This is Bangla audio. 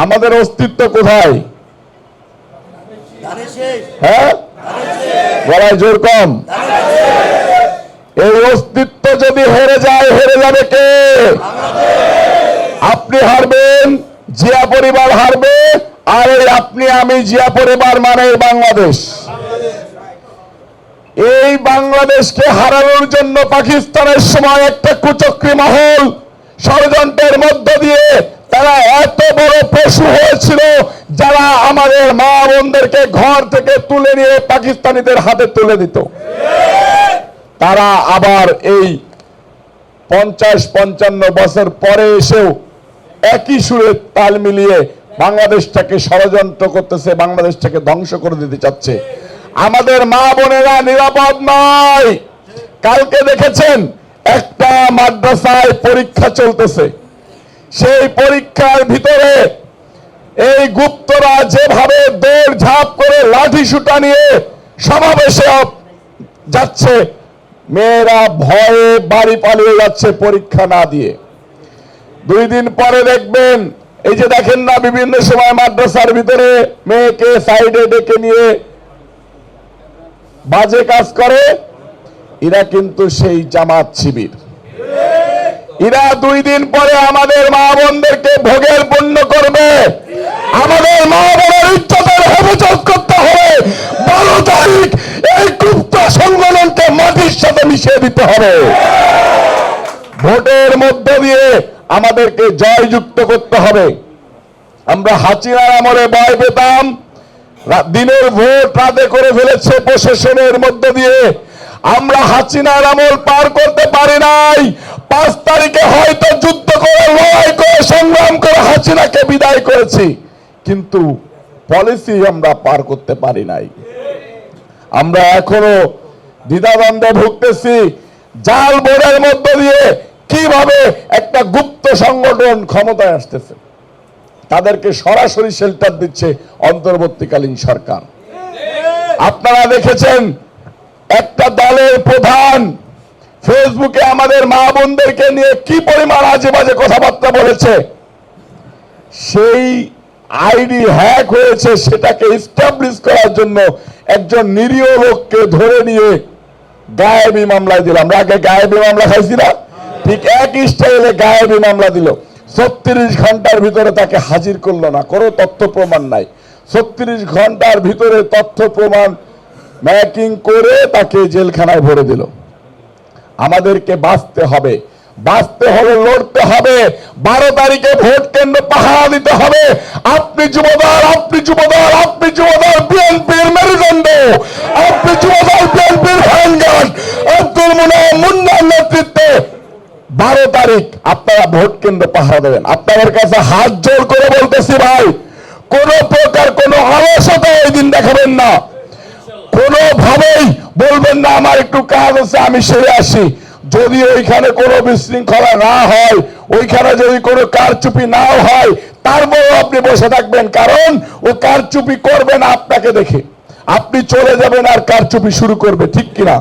আমাদের অস্তিত্ব কোথায়? হ্যাঁ, বলায় জোর কম। এই অস্তিত্ব যদি হেরে যায়, হেরে যাবে কে? আপনি হারবেন, জিয়া পরিবার হারবে, আর এই আপনি আমি জিয়া পরিবার মানে বাংলাদেশ। এই বাংলাদেশকে হারানোর জন্য পাকিস্তানের সময় একটা কুচক্রী মহল ষড়যন্ত্রের মধ্য দিয়ে তারা এত বড় পশু হয়েছিল, যারা আমাদের মা বোনদেরকে ঘর থেকে তুলে নিয়ে পাকিস্তানিদের হাতে তুলে দিত। তারা আবার এই 50-55 বছর পরে এসেও একই সুরে তাল মিলিয়ে বাংলাদেশটাকে ষড়যন্ত্র করতেছে, বাংলাদেশটাকে ধ্বংস করে দিতে চাচ্ছে। আমাদের মা বোনেরা নিরাপদ নয়। কালকে দেখেছেন একটা মাদ্রাসায় পরীক্ষা চলতেছে, সেই পরীক্ষার ভিতরে এই গুপ্তরা যেভাবে দৌড় ঝাঁপ করে লাঠি সুটা নিয়ে সমাবেশে যাচ্ছে, মেয়েরা ভয়ে বাড়ি পালিয়ে যাচ্ছে পরীক্ষা না দিয়ে। 2 দিন পরে দেখবেন, এই যে দেখেন না বিভিন্ন সময় মাদ্রাসার ভিতরে মেয়েকে সাইডে ডেকে নিয়ে বাজে কাজ করে, এরা কিন্তু সেই জামাত শিবির। এরা 2 দিন পরে আমাদের মা বোনদেরকে ভোগের পণ্য করবে। আমাদের মা বোনের ইজ্জতের হেফাজত করতে হবে। 12 তারিখ এই গুপ্ত সংগঠনকে মাটির সাথে মিশিয়ে দিতে হবে। ভোটের মধ্য দিয়ে আমাদেরকে জয়যুক্ত করতে হবে। আমরা হাসিনার আমলে ভয় পেতাম, দিনের ভোট রাতে করে ফেলেছে প্রশাসনের মধ্য দিয়ে। আমরা হাসিনার আমল পার করতে পারি নাই। 5 তারিখে হয়তো যুদ্ধ করে, লড়াই করে, সংগ্রাম করে হাসিনাকে বিদায় করেছি, কিন্তু পলিসি আমরা পার করতে পারি নাই। আমরা এখনো দ্বিধাদ্বন্দ্বে ভুগতেছি। জাল ভোটের মধ্য দিয়ে কিভাবে একটা গুপ্ত সংগঠন ক্ষমতায় আসতেছে, তাদেরকে সরাসরি শেল্টার দিচ্ছে অন্তর্বর্তীকালীন সরকার। আপনারা দেখেছেন একটা দলের প্রধান ফেসবুকে আমাদের মা বোনদেরকে নিয়ে কি পরিমাণ আজে বাজে কথাবার্তা বলেছে। সেই আইডি হ্যাক হয়েছে, সেটাকে এস্টাবলিশ করার জন্য একজন নিরীহ লোককে ধরে নিয়ে গায়েবী মামলায় দিল। আমরা আগে গায়েবী মামলা খাইছি না, ঠিক একই স্টাইলে গায়েবী মামলা দিল। 36 ঘন্টার ভিতরে তাকে হাজির করলো না, কোনো তথ্য প্রমাণ নাই। 36 ঘন্টার ভিতরে তথ্য প্রমাণ ম্যাকিং করে তাকে জেলখানায় ভরে দিল। আমাদেরকে বাঁচতে হবে, বাঁচতে হলে লড়তে হবে। 12 তারিখে ভোট কেন্দ্র পাহারা দিতে হবে। আপনি যুবদল, আপনি যুবদল, আপনি যুবদল বিএনপির মেরুদণ্ড, আপনি যুবদল বিএনপির হ্যান্ডগার্ড, আব্দুল মুনায়েম মুন্নার নেতৃত্বে 12 তারিখ আপনারা ভোট কেন্দ্র পাহারা দেবেন। আপনাদের কাছে হাত জোর করে বলতেছি ভাই, কোন প্রকার কোন অলসতা ওই দিন দেখাবেন না। কোনোভাবেই বলবেন না আমার একটু কাজ আছে আমি সেরে আসি। যদি ওইখানে কোনো বিশৃঙ্খলা না হয়, ওইখানে যদি কোনো কারচুপি নাও হয়, তারপরেও আপনি বসে থাকবেন, কারণ ও কারচুপি করবে না আপনাকে দেখে। আপনি চলে যাবেন আর কারচুপি শুরু করবে, ঠিক কিনা?